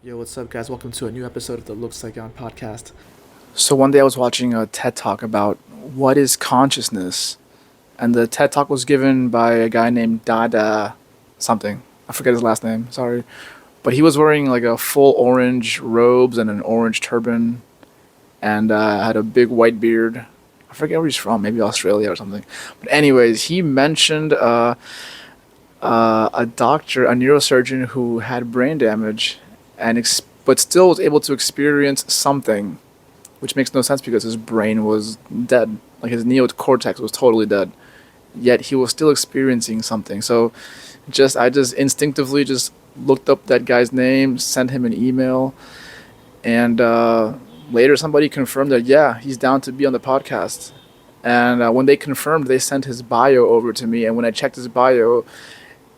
Yo, what's up, guys? Welcome to a new episode of the Looks Like On podcast. So, one day I was watching a TED talk about what is consciousness, and the TED talk was given by a guy named Dada something. I forget his last name, sorry. But he was wearing like a full orange robes and an orange turban, and had a big white beard. I forget where he's from, maybe Australia or something. But, anyways, he mentioned a doctor, a neurosurgeon who had brain damage, but still was able to experience something, which makes no sense because his brain was dead, like his neocortex was totally dead. Yet he was still experiencing something. So, I just instinctively just looked up that guy's name, sent him an email, and later somebody confirmed that yeah, he's down to be on the podcast. And when they confirmed, they sent his bio over to me. And when I checked his bio,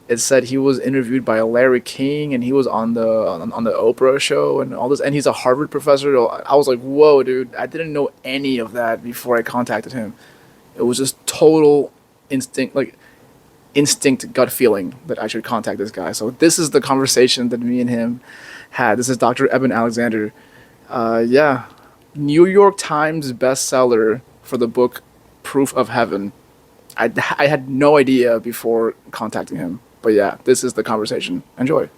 it said he was interviewed by Larry King and he was on the Oprah show and all this, and he's a Harvard professor. I was like, whoa, dude! I didn't know any of that before I contacted him. It was just total instinct, like instinct gut feeling that I should contact this guy. So this is the conversation that me and him had. This is Dr. Eben Alexander. Yeah, New York Times bestseller for the book Proof of Heaven. I had no idea before contacting him. But yeah, this is the conversation. Enjoy.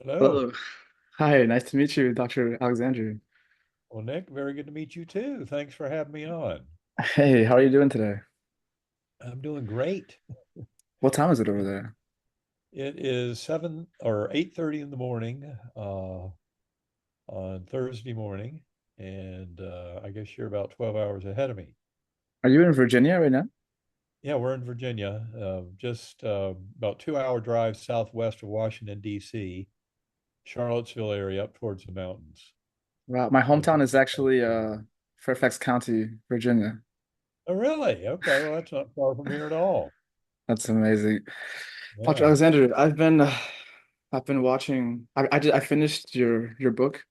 Hello. Hello. Hi, nice to meet you, Dr. Alexander. Well, Nick, very good to meet you too. Thanks for having me on. Hey, how are you doing today? I'm doing great. What time is it over there? It is 7 or 8:30 in the morning on Thursday morning, and I guess you're about 12 hours ahead of me. Are you in Virginia right now? Yeah, we're in Virginia, just about 2 hour drive southwest of Washington, D.C., Charlottesville area up towards the mountains. Wow, my So hometown is actually Fairfax County, Virginia. oh, really? Okay, well, that's not far from here at all. That's amazing. Dr. Yeah. Alexander, I've been watching. I finished your book,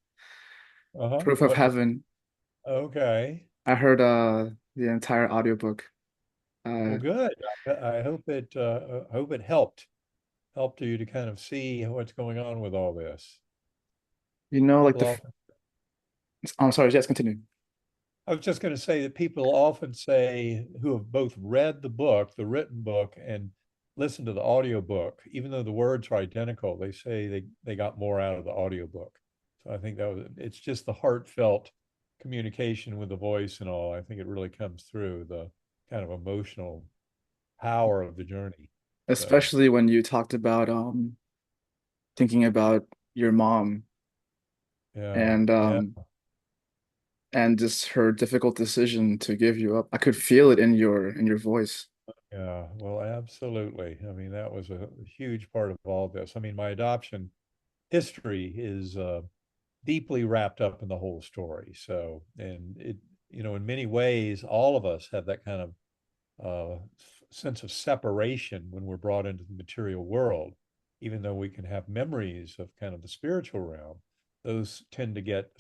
Uh-huh. Proof of What? Heaven. Okay. I heard the entire audiobook. Well, Uh, good. I hope it helped you to kind of see what's going on with all this. like People the. often, I'm sorry. Yes, continue. I was just going to say that people often say who have both read the book, the written book, and listened to the audiobook, even though the words are identical, they say they got more out of the audiobook. So I think it's just the heartfelt communication with the voice and all. I think it really comes through the kind of emotional power of the journey. So Especially when you talked about thinking about your mom yeah, and yeah. just her difficult decision to give you up. I could feel it in your voice. Yeah, well, absolutely. I mean, that was a huge part of all this. I mean, my adoption history is deeply wrapped up in the whole story. So, and in many ways, all of us have that kind of sense of separation when we're brought into the material world. Even though we can have memories of kind of the spiritual realm, those tend to get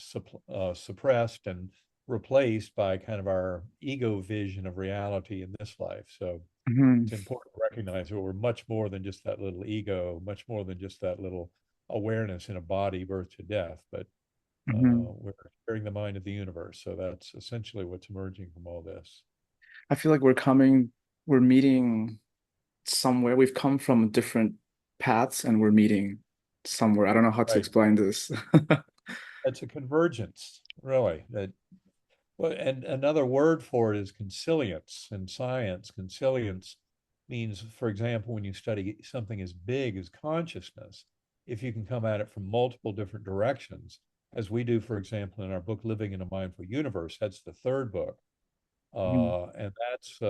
suppressed and replaced by kind of our ego vision of reality in this life. So, Hmm. it's important to recognize that we're much more than just that little ego, much more than just that little awareness in a body, birth to death, but Hmm. we're sharing the mind of the universe. So that's essentially what's emerging from all this. I feel like we're meeting somewhere. We've come from different paths and we're meeting somewhere. I don't know how to Right. explain this. It's a convergence, really. That well, and another word for it is consilience in science. Consilience means, for example, when you study something as big as consciousness, if you can come at it from multiple different directions, as we do, for example, in our book, Living in a Mindful Universe, that's the third book. Mhm. And that's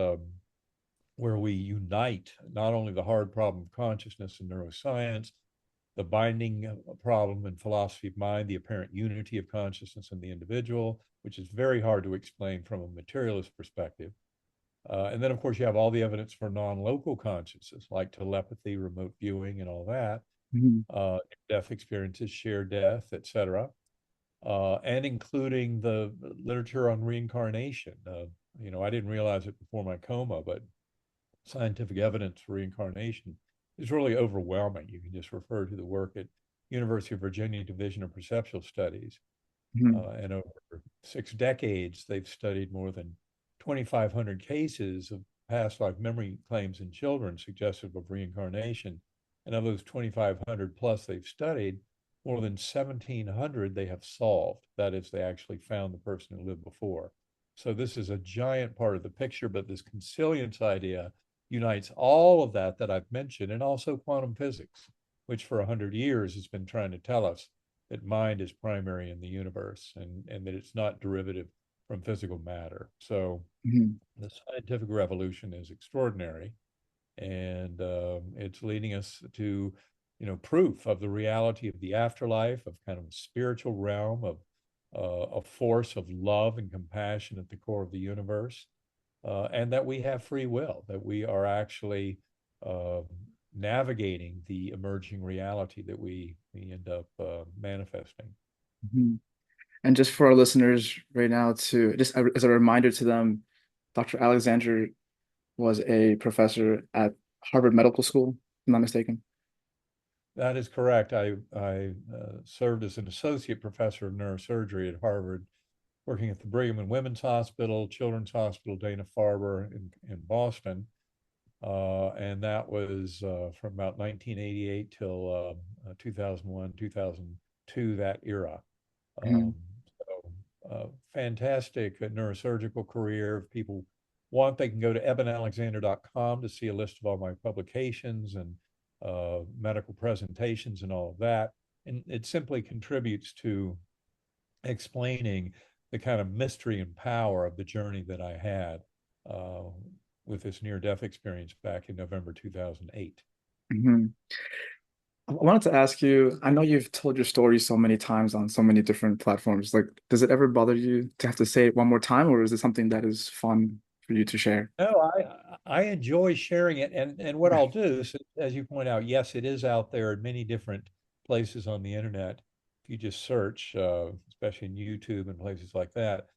where we unite not only the hard problem of consciousness and neuroscience, the binding problem in philosophy of mind, the apparent unity of consciousness in the individual, which is very hard to explain from a materialist perspective. And then, of course, you have all the evidence for non-local consciousness, like telepathy, remote viewing, and all that, Mhm. death experiences, shared death, etc., and including the literature on reincarnation. I didn't realize it before my coma, but scientific evidence for reincarnation is really overwhelming. You can just refer to the work at University of Virginia Division of Perceptual Studies. Mhm. And over 6 decades, they've studied more than 2,500 cases of past life memory claims in children suggestive of reincarnation. And of those 2,500 plus they've studied, more than 1,700 they have solved. That is, they actually found the person who lived before. So this is a giant part of the picture, but this consilience idea unites all of that I've mentioned, and also quantum physics, which for 100 years has been trying to tell us that mind is primary in the universe, and that it's not derivative from physical matter. So Mhm. the scientific revolution is extraordinary, and it's leading us to, proof of the reality of the afterlife, of kind of a spiritual realm, of a force of love and compassion at the core of the universe, and that we have free will, that we are actually uh, navigating the emerging reality that we end up manifesting. Mhm. And just for our listeners right now, to just as a reminder to them, Dr. Alexander was a professor at Harvard Medical School, if I'm not mistaken. That is correct. I served as an associate professor of neurosurgery at Harvard, working at the Brigham and Women's Hospital, Children's Hospital, Dana-Farber in Boston. And that was from about 1988 till 2001, 2002, that era. Mhm. Um, Fantastic neurosurgical career. If people want, they can go to ebenalexander.com to see a list of all my publications and medical presentations and all of that. And it simply contributes to explaining the kind of mystery and power of the journey that I had uh, with this near-death experience back in November 2008. Mhm. I wanted to ask you, I know you've told your story so many times on so many different platforms. Like, does it ever bother you to have to say it one more time, or is it something that is fun for you to share? No, I enjoy sharing it, and what I'll do is, as you point out, yes, it is out there in many different places on the internet. If you just search, especially in YouTube and places like that.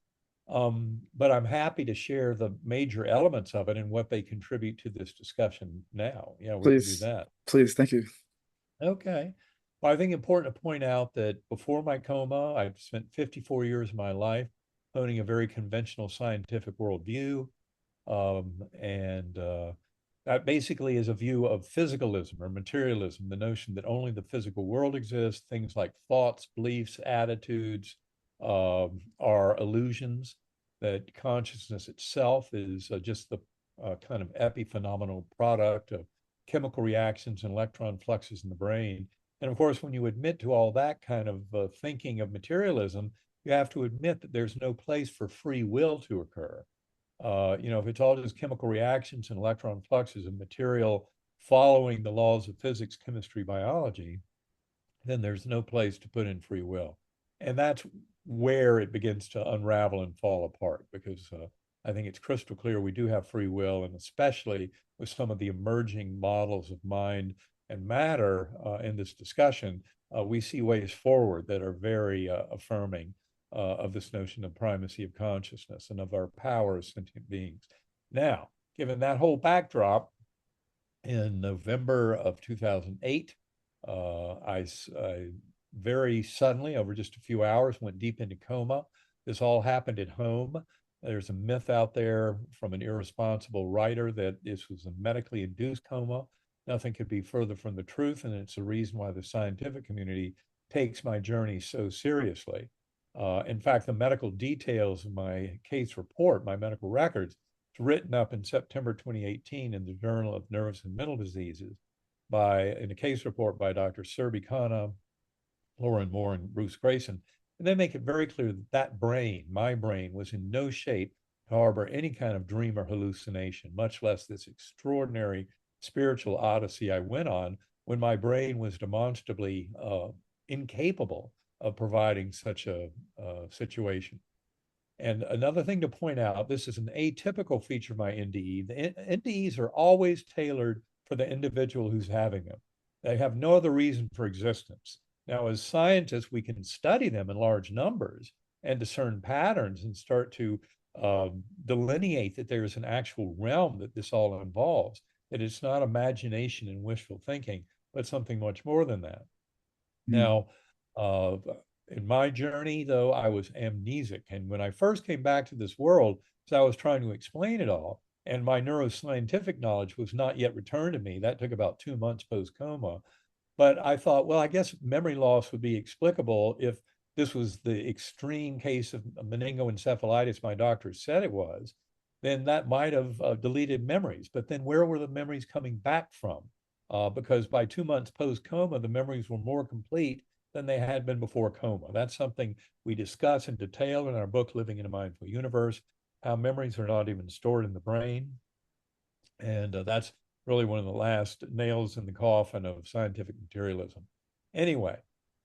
But I'm happy to share the major elements of it and what they contribute to this discussion now. Yeah, we can do Please, that. please, thank you. Okay. Well, I think important to point out that before my coma, I've spent 54 years of my life owning a very conventional scientific worldview. And that basically is a view of physicalism or materialism, the notion that only the physical world exists, things like thoughts, beliefs, attitudes are illusions, that consciousness itself is just the kind of epiphenomenal product of chemical reactions and electron fluxes in the brain. And of course, when you admit to all that kind of thinking of materialism, you have to admit that there's no place for free will to occur. If it's all just chemical reactions and electron fluxes of material following the laws of physics, chemistry, biology, then there's no place to put in free will. And that's where it begins to unravel and fall apart, because I think it's crystal clear we do have free will, and especially with some of the emerging models of mind and matter in this discussion, we see ways forward that are very affirming of this notion of primacy of consciousness and of our power as sentient beings. Now, given that whole backdrop, in November of 2008, I very suddenly, over just a few hours, went deep into coma. This all happened at home. There's a myth out there from an irresponsible writer that this was a medically induced coma. Nothing could be further from the truth, and it's the reason why the scientific community takes my journey so seriously. In fact, the medical details of my case report, my medical records, it's written up in September 2018 in the Journal of Nervous and Mental Diseases in a case report by Dr. Serbi Khanna, Lauren Moore, and Bruce Grayson. And they make it very clear that that brain, my brain, was in no shape to harbor any kind of dream or hallucination, much less this extraordinary spiritual odyssey I went on when my brain was demonstrably incapable of providing such a situation. And another thing to point out, this is an atypical feature of my NDE. The NDEs are always tailored for the individual who's having them. They have no other reason for existence. Now, as scientists, we can study them in large numbers and discern patterns and start to delineate that there's an actual realm that this all involves, that it's not imagination and wishful thinking, but something much more than that. Mm. Now, uh, in my journey, though, I was amnesic. And when I first came back to this world, so I was trying to explain it all, and my neuroscientific knowledge was not yet returned to me. That took about 2 months post coma. But I thought, well, I guess memory loss would be explicable if this was the extreme case of meningoencephalitis my doctor said it was, then that might have deleted memories. But then where were the memories coming back from? Because by 2 months post coma, the memories were more complete than they had been before coma. That's something we discuss in detail in our book, Living in a Mindful Universe, how memories are not even stored in the brain. And that's really one of the last nails in the coffin of scientific materialism. Anyway,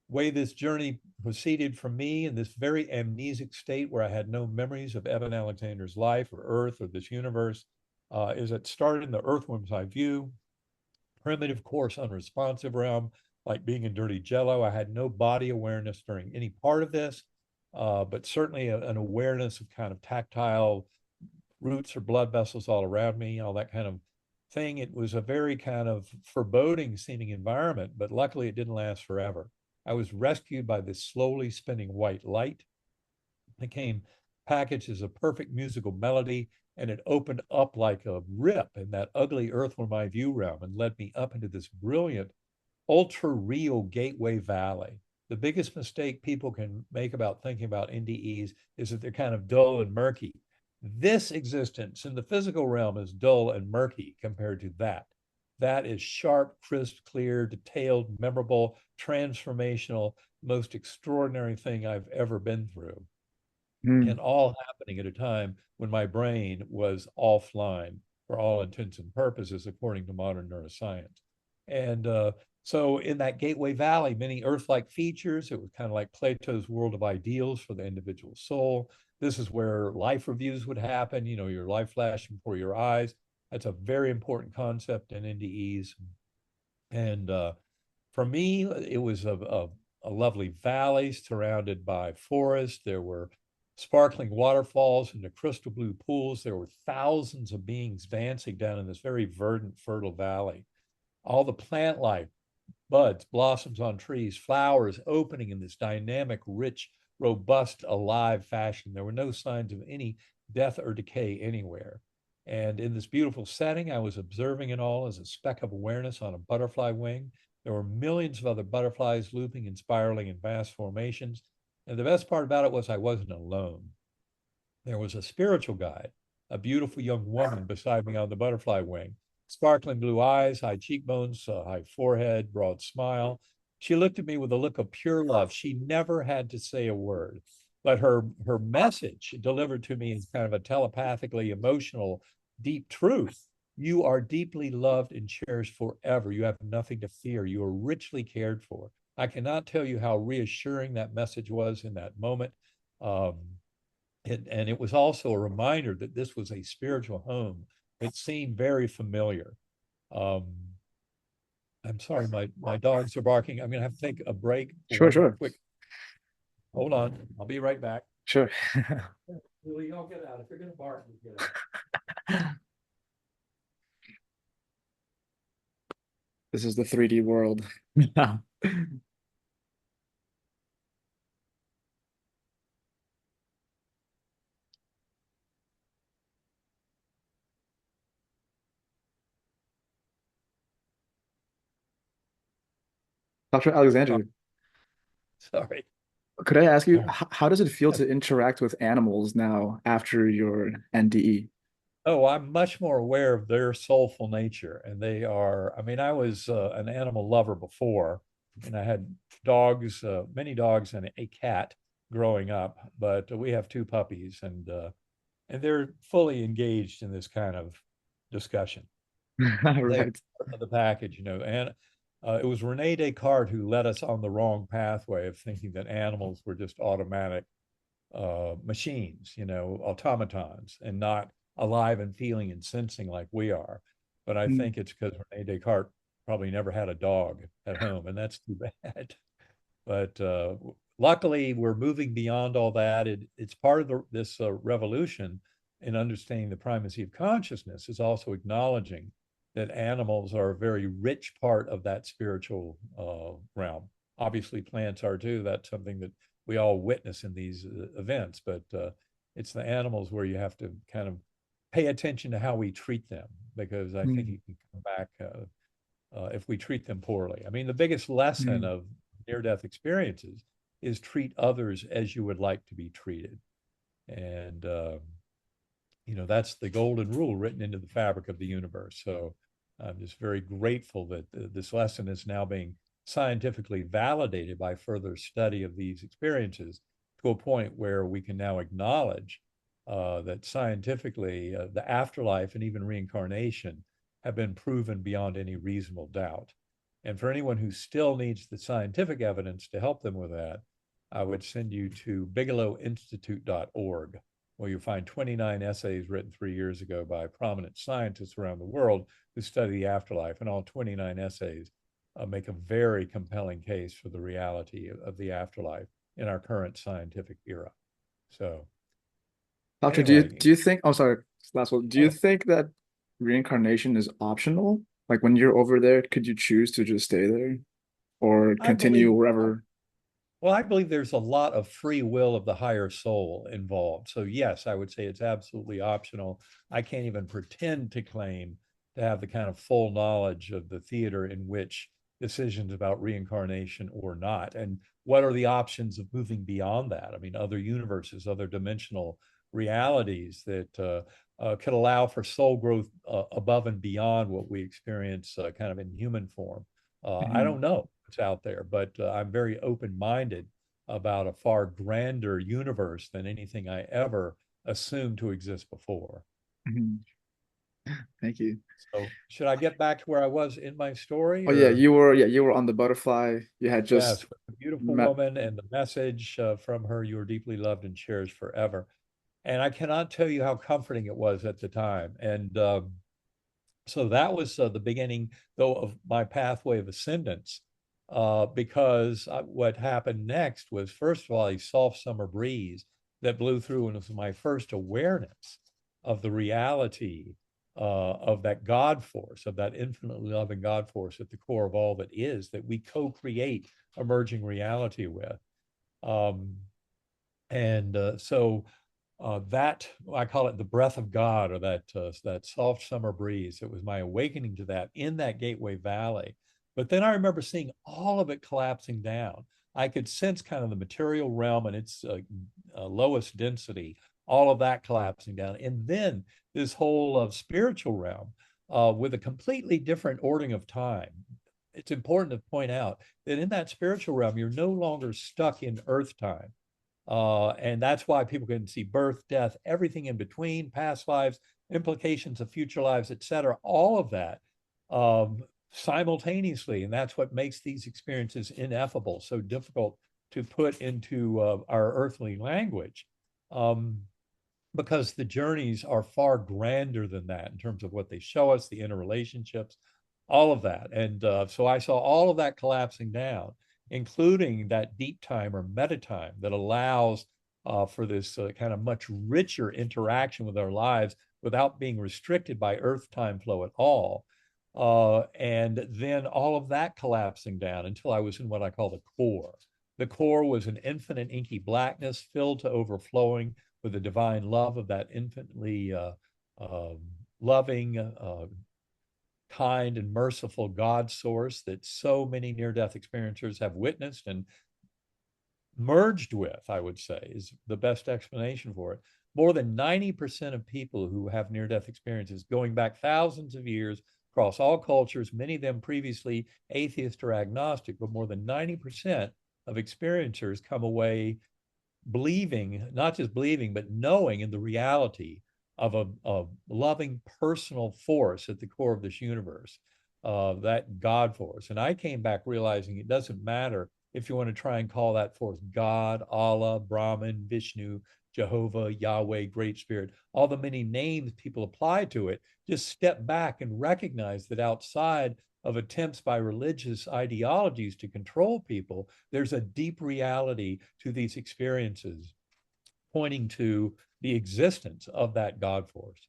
way this journey proceeded for me in this very amnesic state where I had no memories of Eben Alexander's life or Earth or this universe, is it started in the Earthworm's eye view, primitive, coarse, unresponsive realm, like being in dirty jello. I had no body awareness during any part of this, but certainly an awareness of kind of tactile roots or blood vessels all around me, all that kind of thing. It was a very kind of foreboding seeming environment, but luckily it didn't last forever. I was rescued by this slowly spinning white light. It came packaged as a perfect musical melody, and it opened up like a rip in that ugly Earthworm eye view realm and led me up into this brilliant, ultra real gateway valley. The biggest mistake people can make about thinking about NDEs is that they're kind of dull and murky. This existence in the physical realm is dull and murky compared to that. That is sharp, crisp, clear, detailed, memorable, transformational, most extraordinary thing I've ever been through. Mm. And all happening at a time when my brain was offline for all intents and purposes, according to modern neuroscience. And so, in that Gateway Valley, many Earth like features. It was kind of like Plato's world of ideals for the individual soul. This is where life reviews would happen, you know, your life flashing before your eyes. That's a very important concept in NDEs. And for me, it was a lovely valley surrounded by forest. There were sparkling waterfalls and the crystal blue pools. There were thousands of beings dancing down in this very verdant, fertile valley. All the plant life, buds, blossoms on trees, flowers opening in this dynamic, rich, robust, alive fashion. There were no signs of any death or decay anywhere. And in this beautiful setting, I was observing it all as a speck of awareness on a butterfly wing. There were millions of other butterflies looping and spiraling in vast formations. And the best part about it was I wasn't alone. There was a spiritual guide, a beautiful young woman beside me on the butterfly wing, sparkling blue eyes, high cheekbones, high forehead, broad smile. She looked at me with a look of pure love. She never had to say a word, but her message delivered to me is kind of a telepathically emotional, deep truth. You are deeply loved and cherished forever. You have nothing to fear. You are richly cared for. I cannot tell you how reassuring that message was in that moment. Um, and it was also a reminder that this was a spiritual home. It seemed very familiar. Um, I'm sorry, my dogs are barking. I'm going to have to take a break for Sure, one sure, quick. Hold on, I'll be right back. sure. Julie, y'all get out. If you're going to bark, you get out. This is the 3D world. Dr. Alexander, Sorry. could I ask you, All right. how does it feel to interact with animals now after your NDE? Oh, I'm much more aware of their soulful nature. And they are, I mean, I was an animal lover before, and I had dogs, many dogs, and a cat growing up, but we have two puppies, and they're fully engaged in this kind of discussion. They're Right. part of the package, you know. And it was Rene Descartes who led us on the wrong pathway of thinking that animals were just automatic machines, automatons, and not alive and feeling and sensing like we are. But I Mm. think it's because Rene Descartes probably never had a dog at home, and that's too bad. But luckily, we're moving beyond all that. It's part of this revolution in understanding the primacy of consciousness is also acknowledging that animals are a very rich part of that spiritual realm. Obviously, plants are too. That's something that we all witness in these events, but it's the animals where you have to kind of pay attention to how we treat them, because I think Mm. it can come back if we treat them poorly. I mean, the biggest lesson Mm. of near-death experiences is treat others as you would like to be treated. And, that's the golden rule written into the fabric of the universe. So I'm just very grateful that this lesson is now being scientifically validated by further study of these experiences to a point where we can now acknowledge that scientifically the afterlife and even reincarnation have been proven beyond any reasonable doubt. And for anyone who still needs the scientific evidence to help them with that, I would send you to bigelowinstitute.org, where you find 29 essays written 3 years ago by prominent scientists around the world who study the afterlife. And all 29 essays make a very compelling case for the reality of the afterlife in our current scientific era. So, Doctor, do you anyway, do you think? Oh, sorry, last one. Do you think that reincarnation is optional? Like when you're over there, could you choose to just stay there or I continue believe wherever? Well, I believe there's a lot of free will of the higher soul involved. So, yes, I would say it's absolutely optional. I can't even pretend to claim to have the kind of full knowledge of the theater in which decisions about reincarnation or not. And what are the options of moving beyond that? I mean, other universes, other dimensional realities that could allow for soul growth above and beyond what we experience kind of in human form. I Mhm. don't know what's out there, but I'm very open-minded about a far grander universe than anything I ever assumed to exist before. Mhm. Thank you. So, should I get back to where I was in my story, Oh yeah, or? you were on the butterfly. You had just Yes, with the beautiful met. woman and the message from her, you are deeply loved and cherished forever. And I cannot tell you how comforting it was at the time. And so that was the beginning, though, of my pathway of ascendance. Because what happened next was, first of all, a soft summer breeze that blew through, and it was my first awareness of the reality of that God force, of that infinitely loving God force at the core of all that is, that we co-create emerging reality with. Um, and so that I call it the breath of God, or that soft summer breeze. It was my awakening to that in that Gateway Valley. But then I remember seeing all of it collapsing down. I could sense kind of the material realm and its lowest density, all of that collapsing down, and then this whole spiritual realm with a completely different ordering of time. It's important to point out that in that spiritual realm, you're no longer stuck in Earth time. And that's why people can see birth, death, everything in between, past lives, implications of future lives, et cetera, all of that um, simultaneously. And that's what makes these experiences ineffable, so difficult to put into our earthly language. Um, because the journeys are far grander than that in terms of what they show us, the interrelationships, all of that. And so I saw all of that collapsing down, including that deep time or meta time that allows for this kind of much richer interaction with our lives without being restricted by earth time flow at all. And then all of that collapsing down until I was in what I call the core. The core was an infinite inky blackness filled to overflowing with the divine love of that infinitely uh, loving, kind, and merciful God source that so many near death experiencers have witnessed and merged with, I would say, is the best explanation for it. More than 90% of people who have near death experiences going back thousands of years across all cultures, many of them previously atheist or agnostic, but more than 90% of experiencers come away believing, not just believing, but knowing in the reality of a loving personal force at the core of this universe, that God force. And I came back realizing it doesn't matter if you want to try and call that forth God, Allah, Brahman, Vishnu, Jehovah, Yahweh, Great Spirit, all the many names people apply to it, just step back and recognize that outside of attempts by religious ideologies to control people, there's a deep reality to these experiences pointing to the existence of that God force.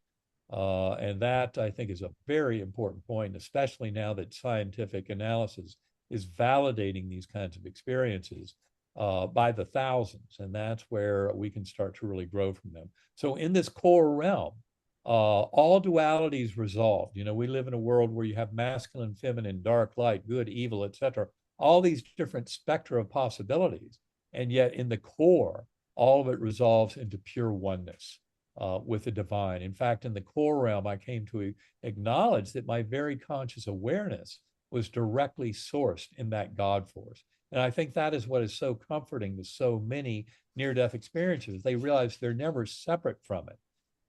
And that, I think, is a very important point, especially now that scientific analysis is validating these kinds of experiences by the thousands. And that's where we can start to really grow from them. So, in this core realm, all dualities resolved. We live in a world where you have masculine, feminine, dark, light, good, evil, etc. All these different spectra of possibilities. And yet, in the core, all of it resolves into pure oneness with the divine. In fact, in the core realm, I came to acknowledge that my very conscious awareness was directly sourced in that God force. And I think that is what is so comforting to so many near-death experiences. They realize they're never separate from it.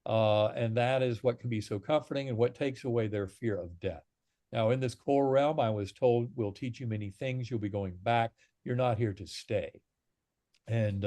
And that is what can be so comforting and what takes away their fear of death. Now, in this core realm, I was told, we'll teach you many things. You'll be going back. You're not here to stay. And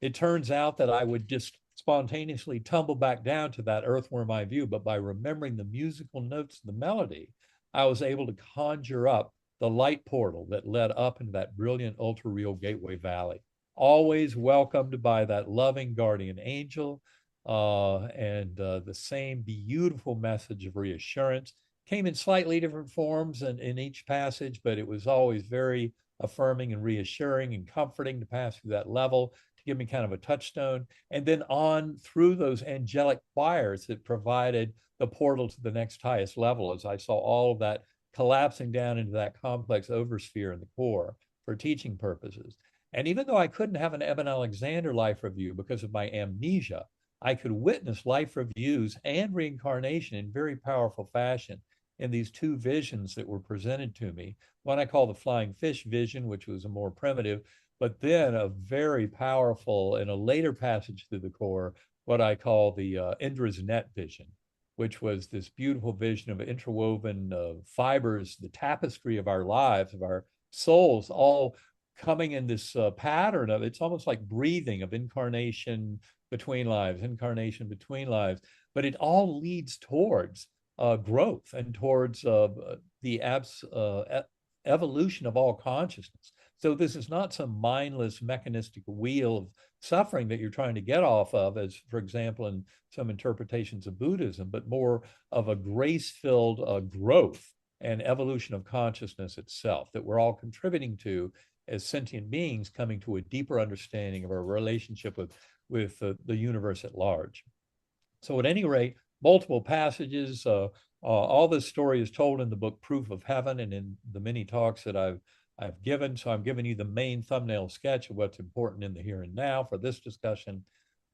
it turns out that I would just spontaneously tumble back down to that earthworm eye view, but by remembering the musical notes of the melody, I was able to conjure up the light portal that led up into that brilliant ultra real gateway valley, always welcomed by that loving guardian angel, and the same beautiful message of reassurance came in slightly different forms in each passage, but it was always very affirming and reassuring and comforting to pass through that level, to give me kind of a touchstone, and then on through those angelic choirs that provided the portal to the next highest level, as I saw all of that collapsing down into that complex oversphere in the core for teaching purposes. And even though I couldn't have an Eben Alexander life review because of my amnesia, I could witness life reviews and reincarnation in very powerful fashion in these two visions that were presented to me. One I call the flying fish vision, which was a more primitive, but then a very powerful, in a later passage through the core, what I call the Indra's net vision, which was this beautiful vision of interwoven fibers, the tapestry of our lives, of our souls, all coming in this pattern of, it's almost like breathing of incarnation between lives, but it all leads towards growth and towards the evolution of all consciousness. So this is not some mindless mechanistic wheel of suffering that you're trying to get off of, as, for example, in some interpretations of Buddhism, but more of a grace-filled growth and evolution of consciousness itself that we're all contributing to as sentient beings, coming to a deeper understanding of our relationship with the universe at large. So at any rate, multiple passages, all this story is told in the book Proof of Heaven and in the many talks that I've given. So I'm giving you the main thumbnail sketch of what's important in the here and now for this discussion.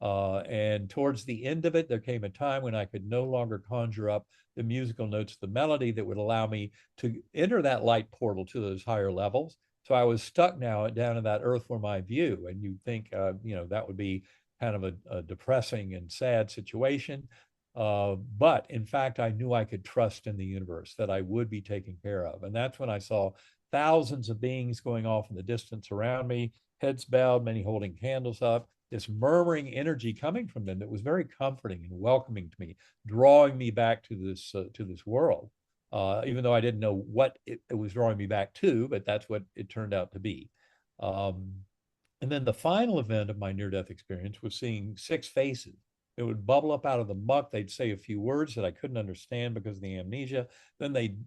And towards the end of it, there came a time when I could no longer conjure up the musical notes of the melody that would allow me to enter that light portal to those higher levels. So I was stuck now down in that earthworm eye view. And you'd think, that would be kind of a depressing and sad situation. But in fact, I knew I could trust in the universe, that I would be taken care of. And that's when I saw thousands of beings going off in the distance around me, heads bowed, many holding candles up, this murmuring energy coming from them that was very comforting and welcoming to me, drawing me back to this world. Even though I didn't know what it was drawing me back to, but that's what it turned out to be. And then the final event of my near-death experience was seeing six faces. It would bubble up out of the muck. They'd say a few words that I couldn't understand because of the amnesia. Then they'd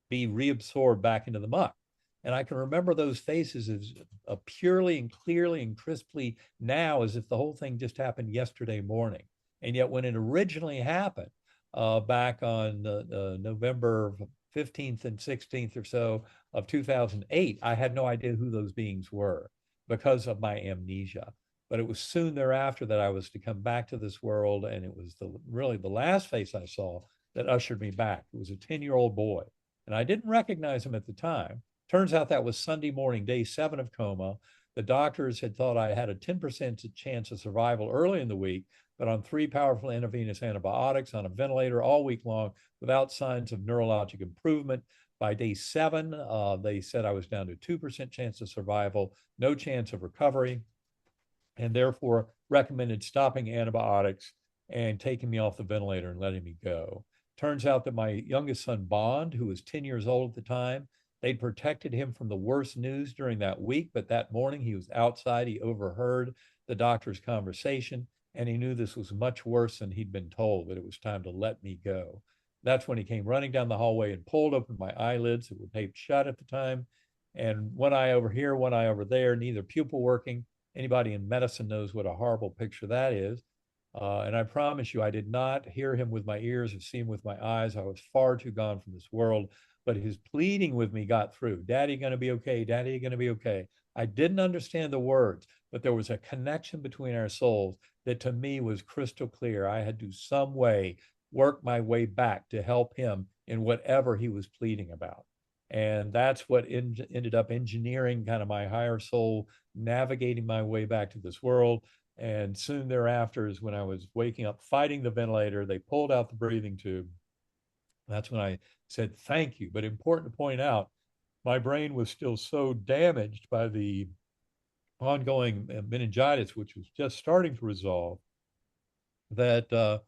be reabsorbed back into the muck. And I can remember those faces as purely and clearly and crisply now, as if the whole thing just happened yesterday morning. And yet when it originally happened, back on November 15th and 16th or so of 2008, I had no idea who those beings were because of my amnesia. But it was soon thereafter that I was to come back to this world, and it was really the last face I saw that ushered me back. It was a 10-year-old boy, and I didn't recognize him at the time. Turns out that was Sunday morning, day 7 of coma. The doctors had thought I had a 10% chance of survival early in the week, but on 3 powerful intravenous antibiotics, on a ventilator all week long, without signs of neurologic improvement. By day 7, they said I was down to 2% chance of survival, no chance of recovery, and therefore recommended stopping antibiotics and taking me off the ventilator and letting me go. Turns out that my youngest son, Bond, who was 10 years old at the time, they'd protected him from the worst news during that week. But that morning he was outside. He overheard the doctor's conversation and he knew this was much worse than he'd been told, that it was time to let me go. That's when he came running down the hallway and pulled open my eyelids that were taped shut at the time. And one eye over here, one eye over there, neither pupil working. Anybody in medicine knows what a horrible picture that is. And I promise you, I did not hear him with my ears or see him with my eyes. I was far too gone from this world. But his pleading with me got through. Daddy, going to be okay? Daddy, going to be okay? I didn't understand the words, but there was a connection between our souls that to me was crystal clear. I had to some way work my way back to help him in whatever he was pleading about. And that's what ended up engineering kind of my higher soul, navigating my way back to this world. And soon thereafter is when I was waking up, fighting the ventilator. They pulled out the breathing tube. That's when I said, thank you. But important to point out, my brain was still so damaged by the ongoing meningitis, which was just starting to resolve, that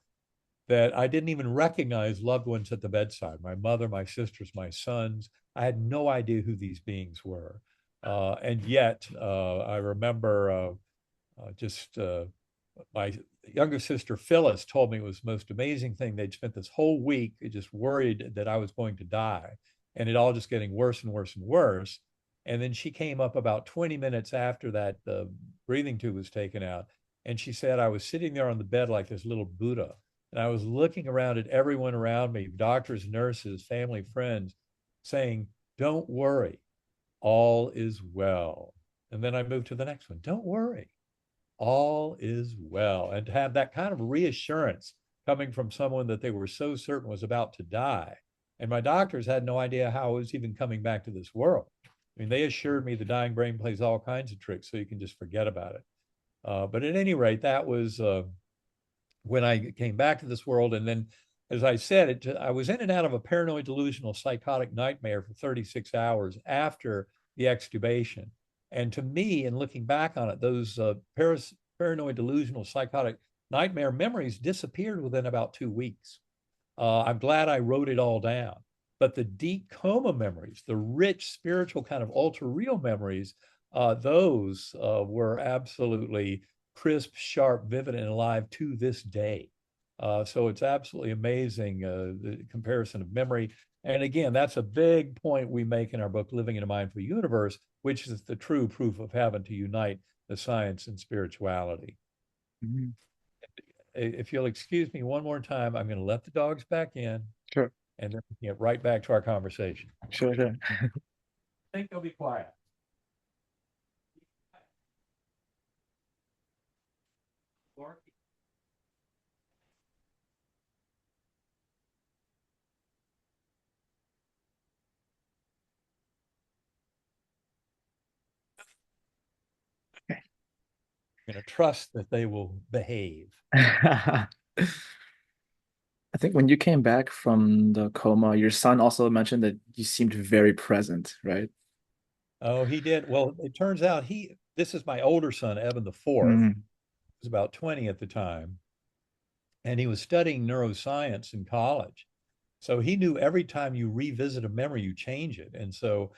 that I didn't even recognize loved ones at the bedside. My mother, my sisters, my sons. I had no idea who these beings were. And yet, I remember just my younger sister Phyllis told me it was the most amazing thing. They'd spent this whole week just worried that I was going to die, and it all just getting worse and worse and worse. And then she came up about 20 minutes after that the breathing tube was taken out, and she said I was sitting there on the bed like this little Buddha, and I was looking around at everyone around me, doctors, nurses, family, friends, saying, "Don't worry, all is well." And then I moved to the next one. Don't worry, all is well. And to have that kind of reassurance coming from someone that they were so certain was about to die. And my doctors had no idea how I was even coming back to this world. I mean, they assured me the dying brain plays all kinds of tricks, so you can just forget about it. But at any rate, that was when I came back to this world. And then, as I said, I was in and out of a paranoid delusional psychotic nightmare for 36 hours after the extubation. And to me, in looking back on it, those paranoid delusional psychotic nightmare memories disappeared within about 2 weeks. I'm glad I wrote it all down. But the deep coma memories, the rich spiritual kind of ultra real memories, those were absolutely crisp, sharp, vivid, and alive to this day. So it's absolutely amazing, the comparison of memory. And again, that's a big point we make in our book, Living in a Mindful Universe, which is the true proof of having to unite the science and spirituality. Mhm. If you'll excuse me one more time, I'm going to let the dogs back in Sure, and then we can get right back to our conversation. sure, sure. I think they'll be quiet. I'm going to trust that they will behave. I think when you came back from the coma, your son also mentioned that you seemed very present, right? Oh, he did. Well, it turns out this is my older son, Evan the fourth, Mm. was about 20 at the time, and he was studying neuroscience in college. So he knew every time you revisit a memory, you change it. And so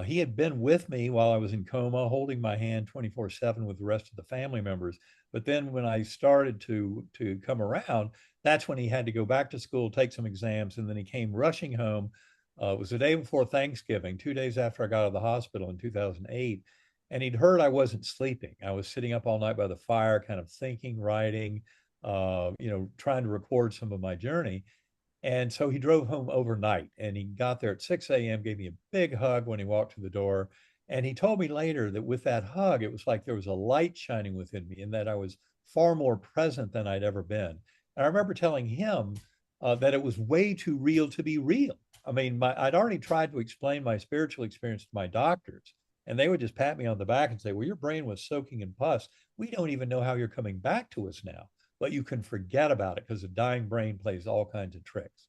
he had been with me while I was in coma, holding my hand 24/7 with the rest of the family members. But then when I started to come around, that's when he had to go back to school, take some exams, and then he came rushing home. It was the day before Thanksgiving, 2 days after I got out of the hospital in 2008. And he'd heard I wasn't sleeping. I was sitting up all night by the fire, kind of thinking, writing, trying to record some of my journey. And so he drove home overnight and he got there at 6 a.m., gave me a big hug when he walked through the door. And he told me later that with that hug, it was like there was a light shining within me and that I was far more present than I'd ever been. And I remember telling him that it was way too real to be real. I mean, I'd already tried to explain my spiritual experience to my doctors, and they would just pat me on the back and say, "Well, your brain was soaking in pus. We don't even know how you're coming back to us now, but you can forget about it because the dying brain plays all kinds of tricks."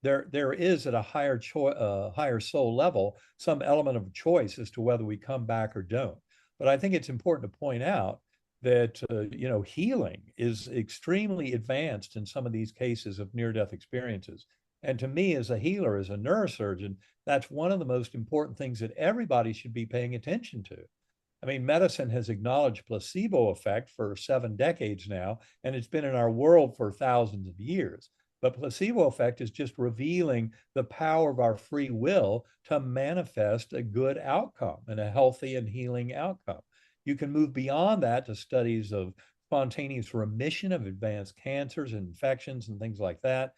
there is at a higher soul level some element of choice as to whether we come back or don't. But I think it's important to point out that healing is extremely advanced in some of these cases of near-death experiences. And to me, as a healer, as a neurosurgeon, that's one of the most important things that everybody should be paying attention to. I mean, medicine has acknowledged placebo effect for 7 decades now, and it's been in our world for thousands of years. But placebo effect is just revealing the power of our free will to manifest a good outcome and a healthy and healing outcome. You can move beyond that to studies of spontaneous remission of advanced cancers and infections and things like that,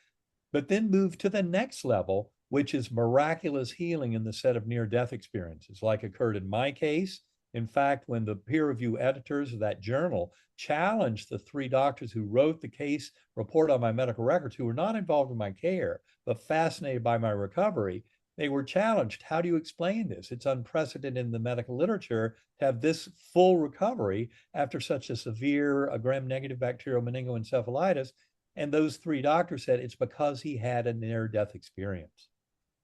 but then move to the next level, which is miraculous healing in the set of near death experiences, like occurred in my case. In fact, when the peer review editors of that journal challenged the 3 doctors who wrote the case report on my medical records, who were not involved in my care, but fascinated by my recovery, they were challenged. How do you explain this? It's unprecedented in the medical literature to have this full recovery after such a severe gram-negative bacterial meningoencephalitis. And those 3 doctors said it's because he had a near death experience.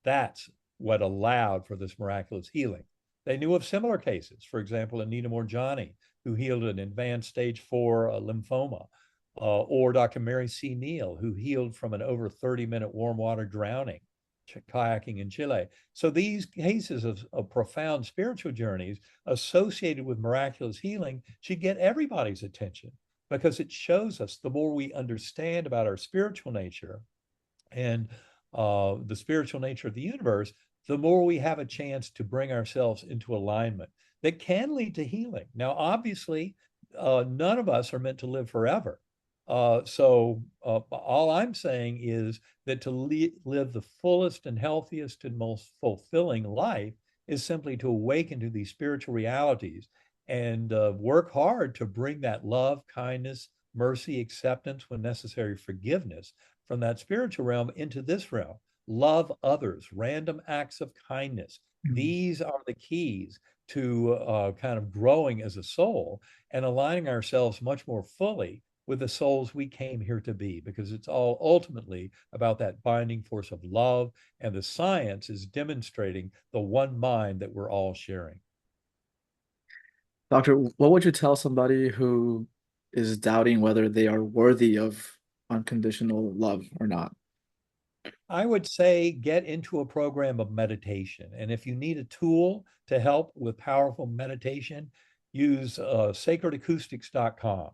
That's what allowed for this miraculous healing. They knew of similar cases, for example, Anita Morjani, who healed an advanced stage 4 lymphoma, or Dr. Mary C. Neal, who healed from an over 30-minute warm water drowning, kayaking in Chile. So these cases of profound spiritual journeys associated with miraculous healing should get everybody's attention, because it shows us the more we understand about our spiritual nature and the spiritual nature of the universe, the more we have a chance to bring ourselves into alignment that can lead to healing. Now, obviously, none of us are meant to live forever. So all I'm saying is that to live the fullest and healthiest and most fulfilling life is simply to awaken to these spiritual realities and work hard to bring that love, kindness, mercy, acceptance, when necessary, forgiveness from that spiritual realm into this realm. Love others, random acts of kindness. These are the keys to kind of growing as a soul and aligning ourselves much more fully with the souls we came here to be, because it's all ultimately about that binding force of love. And the science is demonstrating the one mind that we're all sharing. Doctor, what would you tell somebody who is doubting whether they are worthy of unconditional love or not? I would say get into a program of meditation. And if you need a tool to help with powerful meditation, use sacredacoustics.com.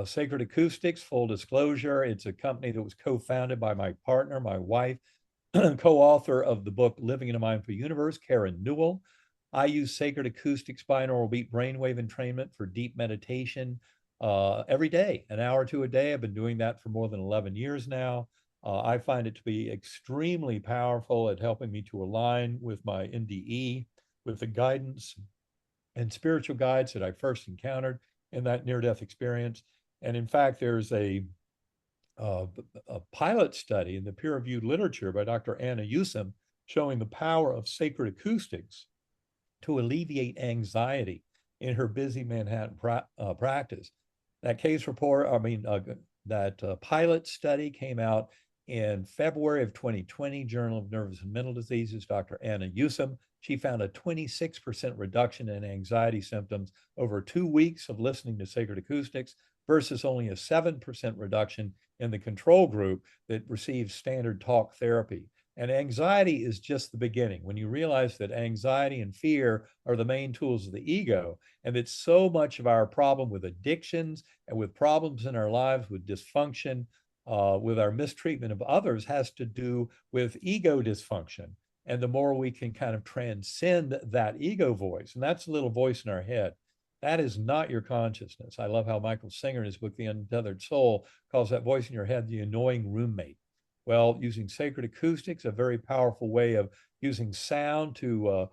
Sacred Acoustics, full disclosure, it's a company that was co-founded by my partner, my wife, co-author of the book Living in a Mindful Universe, Karen Newell. I use Sacred Acoustics binaural beat brainwave entrainment for deep meditation every day, an hour to a day. I've been doing that for more than 11 years now. I find it to be extremely powerful at helping me to align with my NDE, with the guidance and spiritual guides that I first encountered in that near-death experience. And in fact, there's uh, a pilot study in the peer-reviewed literature by Dr. Anna Yusum showing the power of sacred acoustics to alleviate anxiety in her busy Manhattan practice. That case report, that pilot study came out in February of 2020, Journal of Nervous and Mental Diseases. Dr. Anna Yusum, she found a 26% reduction in anxiety symptoms over 2 weeks of listening to sacred acoustics versus only a 7% reduction in the control group that received standard talk therapy. And anxiety is just the beginning. When you realize that anxiety and fear are the main tools of the ego, and that so much of our problem with addictions and with problems in our lives, with dysfunction, with our mistreatment of others, has to do with ego dysfunction. And the more we can kind of transcend that ego voice, and that's a little voice in our head, that is not your consciousness. I love how Michael Singer in his book, The Untethered Soul, calls that voice in your head the annoying roommate. Well, using sacred acoustics, a very powerful way of using sound to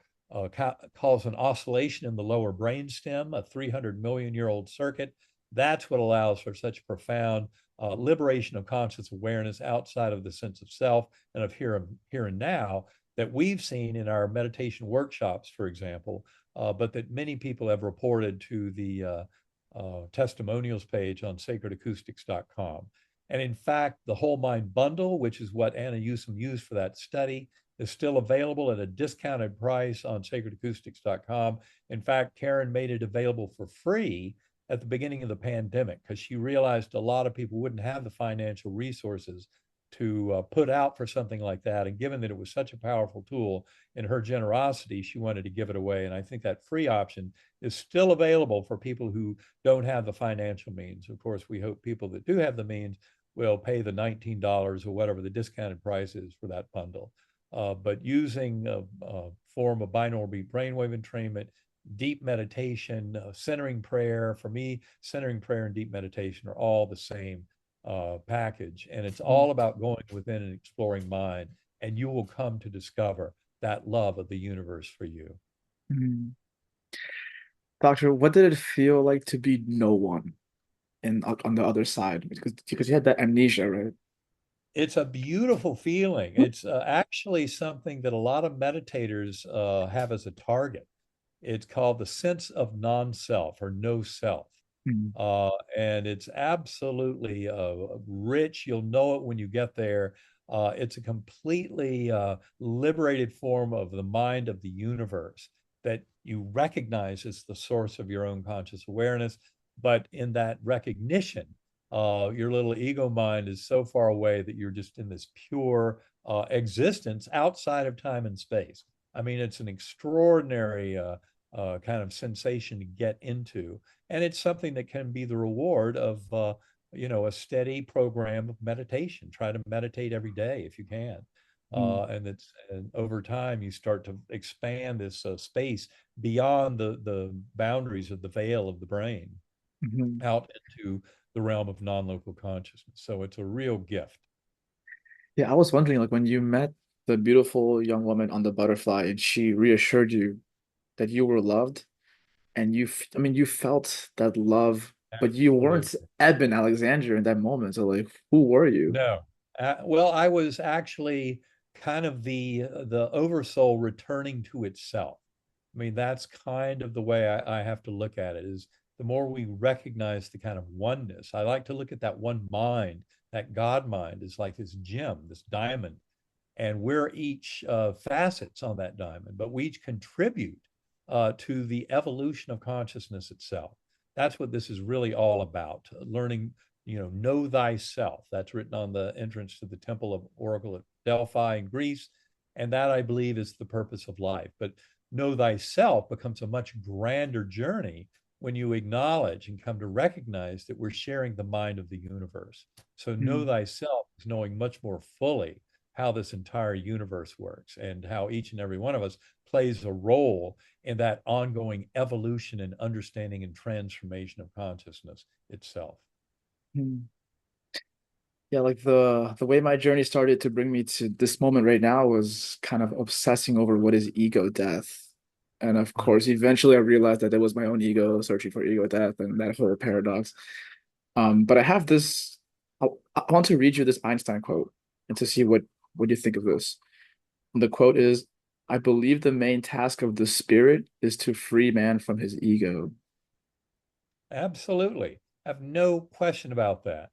cause an oscillation in the lower brainstem, a 300 million year old circuit. That's what allows for such profound liberation of conscious awareness outside of the sense of self and of here and now that we've seen in our meditation workshops, for example, but that many people have reported to the testimonials page on sacredacoustics.com. And in fact, the Whole Mind Bundle, which is what Anna Newsom used for that study, is still available at a discounted price on sacredacoustics.com. In fact, Karen made it available for free at the beginning of the pandemic because she realized a lot of people wouldn't have the financial resources to put out for something like that. And given that it was such a powerful tool, in her generosity, she wanted to give it away. And I think that free option is still available for people who don't have the financial means. Of course, we hope people that do have the means will pay the $19 or whatever the discounted price is for that bundle. But using a form of binaural beat brainwave entrainment, deep meditation, centering prayer, for me, centering prayer and deep meditation are all the same package. And it's all about going within and exploring mind. And you will come to discover that love of the universe for you. Mm. Doctor, what did it feel like to be no one in on the other side? Because you had that amnesia, right? It's a beautiful feeling. It's actually something that a lot of meditators have as a target. It's called the sense of non-self or no self. Mm. And it's absolutely rich. You'll know it when you get there. It's a completely liberated form of the mind of the universe that you recognize as the source of your own conscious awareness. But in that recognition, your little ego mind is so far away that you're just in this pure existence outside of time and space. I mean, it's an extraordinary kind of sensation to get into, and it's something that can be the reward of a steady program of meditation. Try to meditate every day if you can. Mm. And over time you start to expand this space beyond the boundaries of the veil of the brain Mhm. out into the realm of non-local consciousness. So it's a real gift. Yeah, I was wondering, like when you met the beautiful young woman on the butterfly and she reassured you that you were loved and I mean, you felt that love, but you weren't Absolutely. Eben Alexander in that moment. So like, who were you? No. Well, I was actually kind of the oversoul returning to itself. I mean, that's kind of the way I have to look at it is the more we recognize the kind of oneness. I like to look at that one mind, that God mind is like this gem, this diamond, and we're each facets on that diamond, but we each contribute to the evolution of consciousness itself. That's what this is really all about. Learning, know thyself. That's written on the entrance to the Temple of Oracle at Delphi in Greece, and that I believe is the purpose of life. But know thyself becomes a much grander journey when you acknowledge and come to recognize that we're sharing the mind of the universe. So know Mm. thyself is knowing much more fully how this entire universe works and how each and every one of us plays a role in that ongoing evolution and understanding and transformation of consciousness itself. Mm. Yeah, like the way my journey started to bring me to this moment right now was kind of obsessing over what is ego death. And of Mm. course, eventually I realized that it was my own ego searching for ego death and that whole paradox. But I have this, I want to read you this Einstein quote and to see what you think of this. The quote is, I believe the main task of the spirit is to free man from his ego. Absolutely. I have no question about that.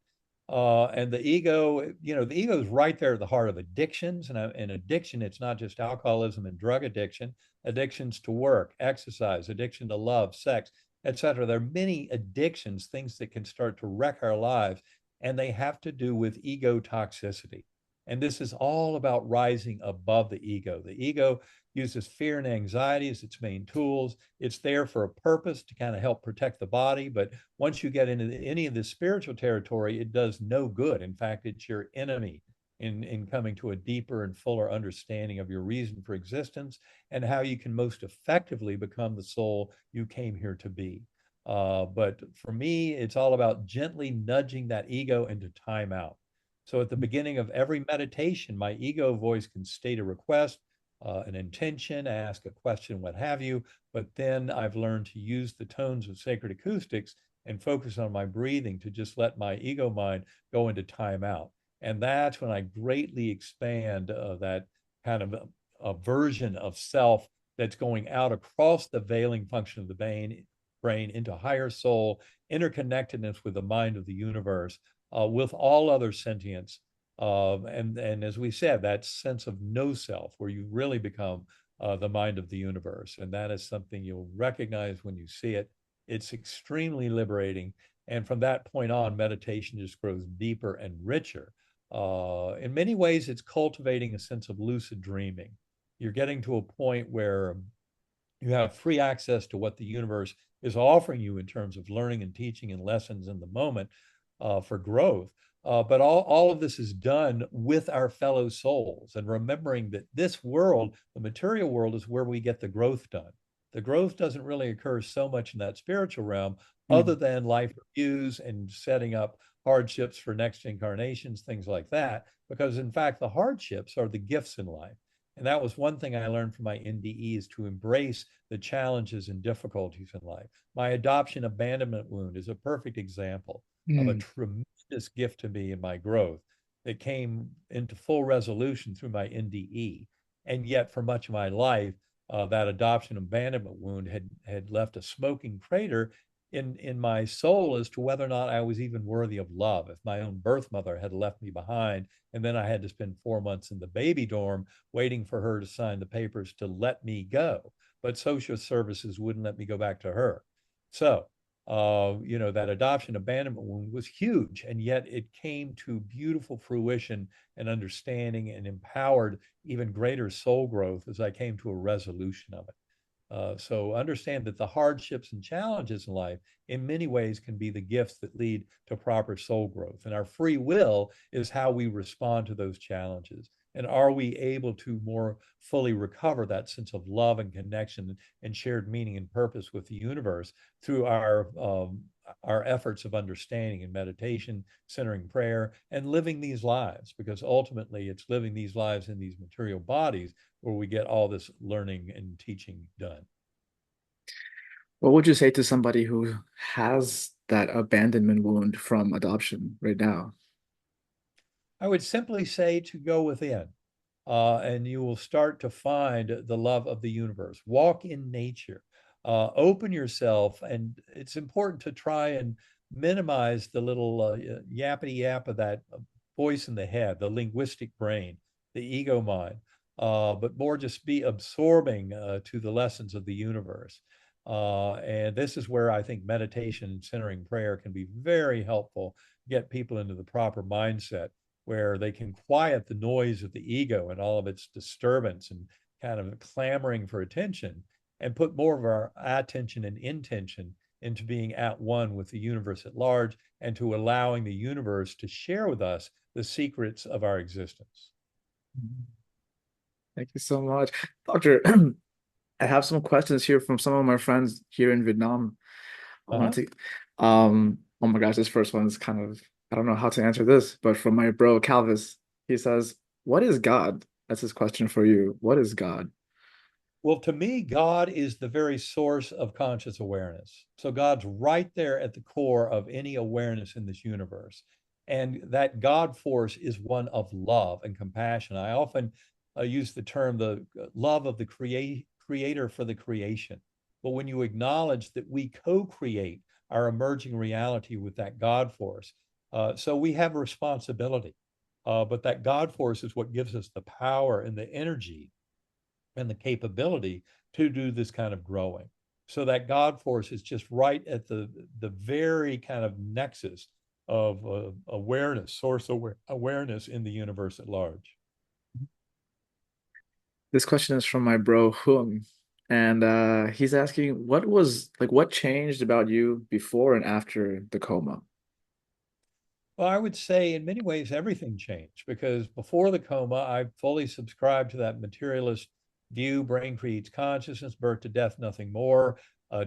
And the ego, the ego is right there at the heart of addictions. And addiction, it's not just alcoholism and drug addiction, addictions to work, exercise, addiction to love, sex, etc. There are many addictions, things that can start to wreck our lives, and they have to do with ego toxicity. And this is all about rising above the ego. The ego uses fear and anxiety as its main tools. It's there for a purpose to kind of help protect the body. But once you get into any of this spiritual territory, it does no good. In fact, it's your enemy in coming to a deeper and fuller understanding of your reason for existence and how you can most effectively become the soul you came here to be. But for me, it's all about gently nudging that ego into timeout. So at the beginning of every meditation, my ego voice can state a request, an intention, ask a question, what have you. But then I've learned to use the tones of sacred acoustics and focus on my breathing to just let my ego mind go into timeout. And that's when I greatly expand that kind of a version of self that's going out across the veiling function of the brain into higher soul, interconnectedness with the mind of the universe. with all other sentience. And as we said, that sense of no self, where you really become the mind of the universe. And that is something you'll recognize when you see it. It's extremely liberating. And from that point on, meditation just grows deeper and richer. In many ways, it's cultivating a sense of lucid dreaming. You're getting to a point where you have free access to what the universe is offering you in terms of learning and teaching and lessons in the moment for growth. But all of this is done with our fellow souls and remembering that this world, the material world, is where we get the growth done. The growth doesn't really occur so much in that spiritual realm, other Mm. than life reviews and setting up hardships for next incarnations, things like that. Because in fact, the hardships are the gifts in life. And that was one thing I learned from my NDE, is to embrace the challenges and difficulties in life. My adoption abandonment wound is a perfect example of a Mm. tremendous gift to me in my growth that came into full resolution through my NDE. And yet, for much of my life, that adoption abandonment wound had left a smoking crater in my soul as to whether or not I was even worthy of love. If my own birth mother had left me behind, and then I had to spend 4 months in the baby dorm waiting for her to sign the papers to let me go, but social services wouldn't let me go back to her. So, that adoption abandonment wound was huge, and yet it came to beautiful fruition and understanding and empowered even greater soul growth as I came to a resolution of it. So understand that the hardships and challenges in life, in many ways, can be the gifts that lead to proper soul growth. And our free will is how we respond to those challenges. And are we able to more fully recover that sense of love and connection and shared meaning and purpose with the universe through our efforts of understanding and meditation, centering prayer, and living these lives? Because ultimately, it's living these lives in these material bodies where we get all this learning and teaching done. What would you say to somebody who has that abandonment wound from adoption right now? I would simply say to go within, and you will start to find the love of the universe. Walk in nature, open yourself, and it's important to try and minimize the little yappity yap of that voice in the head, the linguistic brain, the ego mind, but more just be absorbing to the lessons of the universe. And this is where I think meditation and centering prayer can be very helpful, get people into the proper mindset where they can quiet the noise of the ego and all of its disturbance and kind of clamoring for attention, and put more of our attention and intention into being at one with the universe at large, and to allowing the universe to share with us the secrets of our existence. Thank you so much. Doctor, I have some questions here from some of my friends here in Vietnam. I want Uh-huh. to oh my gosh, this first one is kind of, I don't know how to answer this, but from my bro Calvis, he says, "What is God?" That's his question for you. What is God? Well, to me, God is the very source of conscious awareness. So God's right there at the core of any awareness in this universe. And that God force is one of love and compassion. I often use the term the love of the creator for the creation. But when you acknowledge that we co-create our emerging reality with that God force, so we have a responsibility. But that God force is what gives us the power and the energy and the capability to do this kind of growing. So that God force is just right at the very kind of nexus of awareness, awareness in the universe at large. This question is from my bro Hung, and he's asking, what changed about you before and after the coma? Well, I would say in many ways everything changed, because before the coma, I fully subscribed to that materialist view: brain creates consciousness, birth to death, nothing more.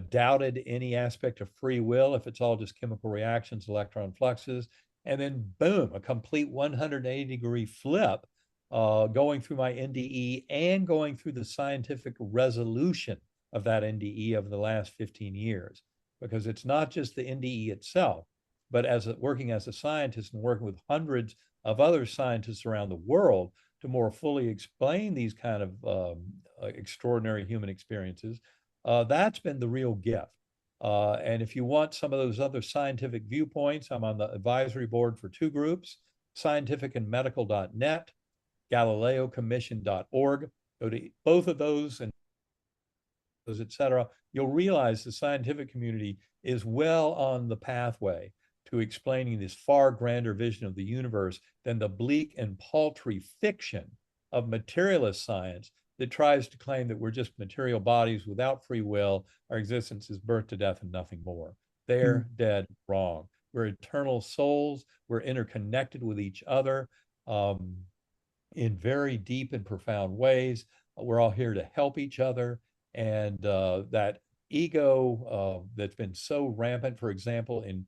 Doubted any aspect of free will if it's all just chemical reactions, electron fluxes. And then, boom, a complete 180-degree flip, going through my NDE and going through the scientific resolution of that NDE over the last 15 years. Because it's not just the NDE itself, but working as a scientist and working with hundreds of other scientists around the world to more fully explain these kind of extraordinary human experiences, that's been the real gift. And if you want some of those other scientific viewpoints, I'm on the advisory board for two groups, scientificandmedical.net, GalileoCommission.org. Go to both of those and et cetera. You'll realize the scientific community is well on the pathway to explaining this far grander vision of the universe than the bleak and paltry fiction of materialist science that tries to claim that we're just material bodies without free will. Our existence is birth to death and nothing more. Mm. They're dead wrong. We're eternal souls. We're interconnected with each other in very deep and profound ways. We're all here to help each other. And that ego that's been so rampant, for example, in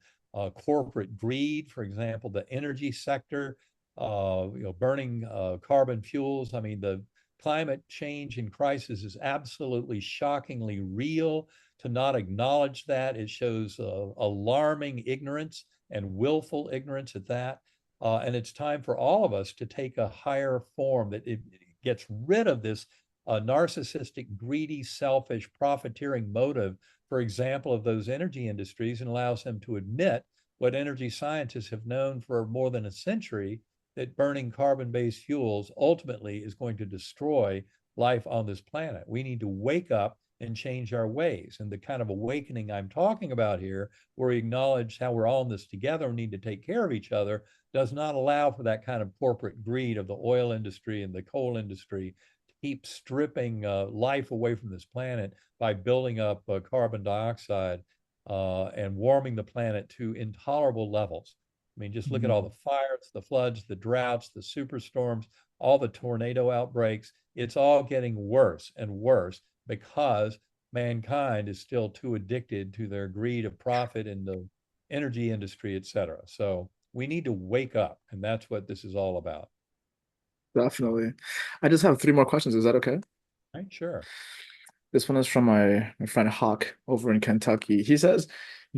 corporate greed, for example, the energy sector, burning carbon fuels. I mean, the climate change and crisis is absolutely shockingly real. To not acknowledge that, it shows alarming ignorance and willful ignorance at that. And it's time for all of us to take a higher form that it gets rid of this narcissistic, greedy, selfish, profiteering motive, for example, of those energy industries, and allows them to admit what energy scientists have known for more than a century, that burning carbon-based fuels ultimately is going to destroy life on this planet. We need to wake up and change our ways. And the kind of awakening I'm talking about here, where we acknowledge how we're all in this together and need to take care of each other, does not allow for that kind of corporate greed of the oil industry and the coal industry to keep stripping life away from this planet by building up carbon dioxide and warming the planet to intolerable levels. I mean, just look at all the fires, the floods, the droughts, the superstorms, all the tornado outbreaks. It's all getting worse and worse because mankind is still too addicted to their greed of profit in the energy industry, et cetera. So we need to wake up, and that's what this is all about. Definitely. I just have three more questions. Is that okay? Right? Sure. This one is from my friend Hawk over in Kentucky. He says,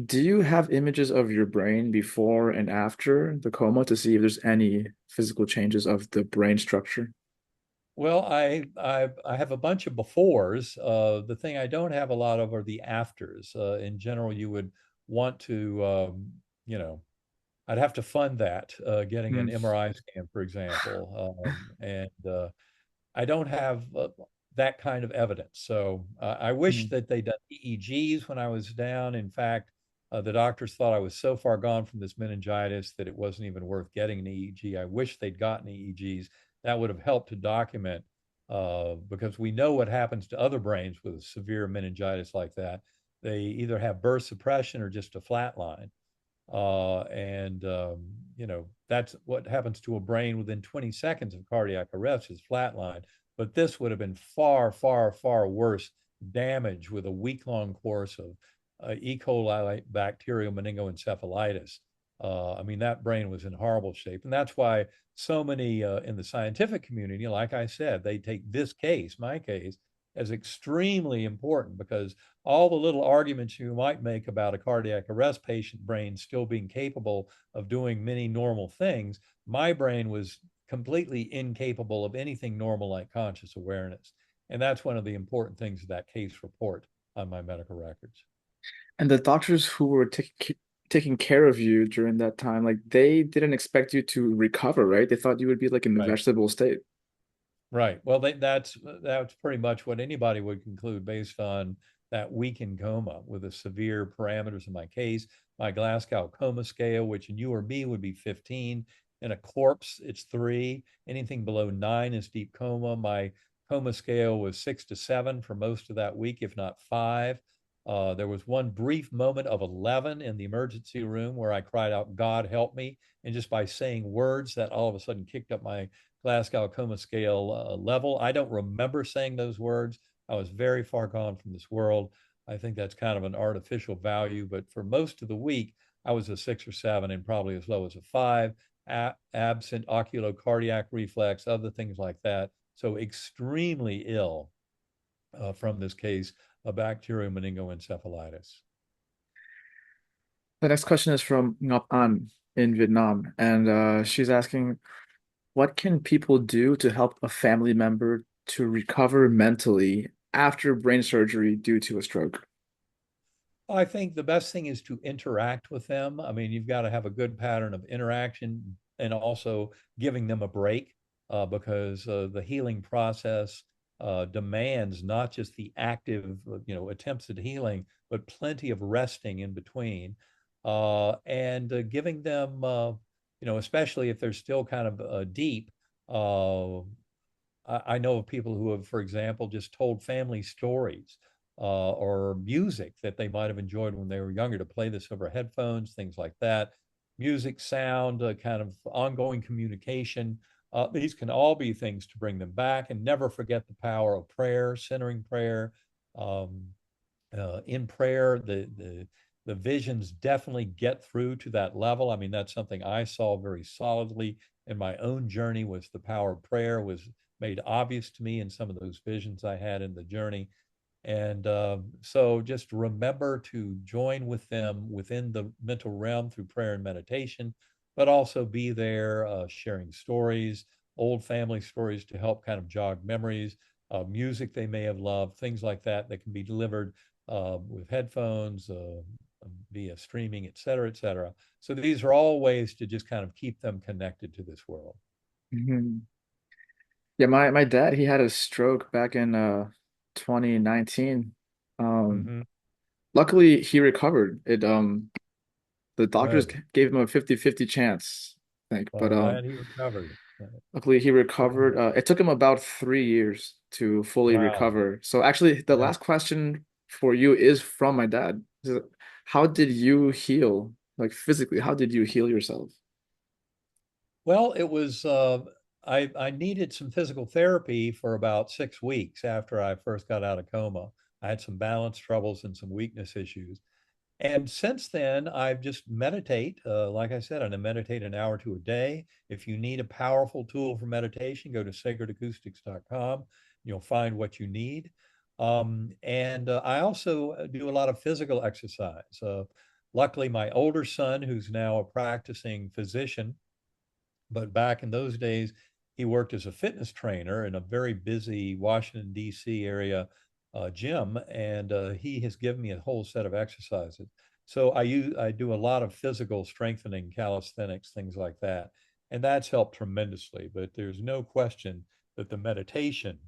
do you have images of your brain before and after the coma to see if there's any physical changes of the brain structure? Well, I have a bunch of befores. The thing I don't have a lot of are the afters. In general, you would want to, you know, I'd have to fund that, getting an Mm. MRI scan, for example, and I don't have that kind of evidence. So I wish Mm. that they'd done EEGs when I was down. In fact, the doctors thought I was so far gone from this meningitis that it wasn't even worth getting an EEG. I wish they'd gotten EEGs. That would have helped to document because we know what happens to other brains with severe meningitis like that. They either have burst suppression or just a flat line. And that's what happens to a brain within 20 seconds of cardiac arrest is flatline. But this would have been far, far, far worse damage with a week-long course of E. coli bacterial meningoencephalitis. I mean, that brain was in horrible shape. And that's why so many in the scientific community, like I said, they take this case, my case, as extremely important because all the little arguments you might make about a cardiac arrest patient brain still being capable of doing many normal things, my brain was completely incapable of anything normal like conscious awareness. And that's one of the important things of that case report on my medical records. And the doctors who were taking care of you during that time, like they didn't expect you to recover, right? They thought you would be like in the Right. vegetable state. Right. Well, that's pretty much what anybody would conclude based on that weakened coma with the severe parameters in my case. My Glasgow coma scale, which in you or me would be 15. In a corpse, it's 3. Anything below 9 is deep coma. My coma scale was 6 to 7 for most of that week, if not 5. There was one brief moment of 11 in the emergency room where I cried out, God help me. And just by saying words, that all of a sudden kicked up my Glasgow Coma Scale level. I don't remember saying those words. I was very far gone from this world. I think that's kind of an artificial value, but for most of the week, I was a 6 or 7 and probably as low as a 5, absent oculocardiac reflex, other things like that. So extremely ill from this case of bacterial meningoencephalitis. The next question is from Ngọc An in Vietnam, and she's asking, what can people do to help a family member to recover mentally after brain surgery due to a stroke? I think the best thing is to interact with them. I mean, you've got to have a good pattern of interaction and also giving them a break because the healing process demands not just the active, attempts at healing, but plenty of resting in between and giving them, especially if they're still kind of deep. Uh, I know of people who have, for example, just told family stories or music that they might have enjoyed when they were younger to play this over headphones, things like that. Music, sound, kind of ongoing communication. These can all be things to bring them back and never forget the power of prayer, centering prayer. Um, in prayer, the visions definitely get through to that level. I mean, that's something I saw very solidly in my own journey was the power of prayer was made obvious to me in some of those visions I had in the journey. And so just remember to join with them within the mental realm through prayer and meditation, but also be there sharing stories, old family stories to help kind of jog memories, music they may have loved, things like that that can be delivered with headphones, via streaming, et cetera, et cetera. So these are all ways to just kind of keep them connected to this world. Mhm. Yeah, my dad, he had a stroke back in 2019. Um, Mm-hmm. luckily he recovered. The doctors Good. gave him a 50-50 chance, I think. Well, But I'm glad he recovered. luckily he Yeah. recovered. It took him about 3 years to fully Wow. recover. So actually, the Yeah. last question for you is from my dad. How did you heal? Like physically, how did you heal yourself? Well, it was I needed some physical therapy for about 6 weeks after I first got out of coma. I had some balance troubles and some weakness issues. And since then, I've just meditate. Like I said, I meditate an hour to a day. If you need a powerful tool for meditation, go to sacredacoustics.com. You'll find what you need. And I also do a lot of physical exercise. Luckily, my older son, who's now a practicing physician, but back in those days, he worked as a fitness trainer in a very busy Washington, D.C. area gym, and he has given me a whole set of exercises. So I do a lot of physical strengthening, calisthenics, things like that, and that's helped tremendously. But there's no question that the meditation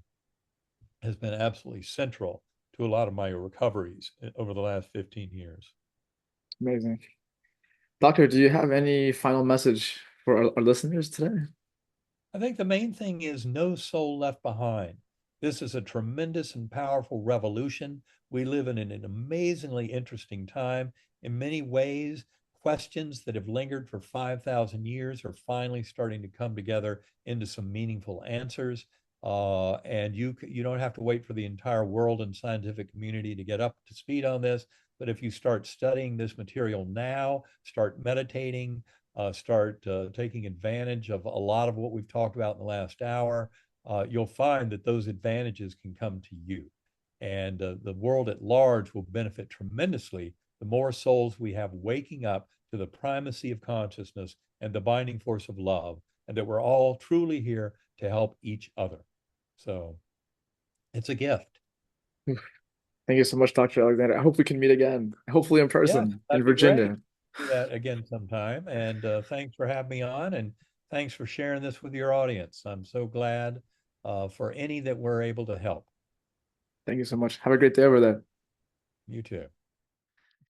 has been absolutely central to a lot of my recoveries over the last 15 years. Amazing. Doctor, do you have any final message for our listeners today? I think the main thing is no soul left behind. This is a tremendous and powerful revolution. We live in an amazingly interesting time. In many ways, questions that have lingered for 5,000 years are finally starting to come together into some meaningful answers. And you don't have to wait for the entire world and scientific community to get up to speed on this. But if you start studying this material now, start meditating, start taking advantage of a lot of what we've talked about in the last hour, you'll find that those advantages can come to you. And the world at large will benefit tremendously the more souls we have waking up to the primacy of consciousness and the binding force of love, and that we're all truly here to help each other. So it's a gift. Thank you so much, Dr. Alexander. I hope we can meet again, hopefully in Yes, person in that'd be great. Virginia. Do that again sometime. And thanks for having me on. And thanks for sharing this with your audience. I'm so glad for any that we're able to help. Thank you so much. Have a great day over there. You too.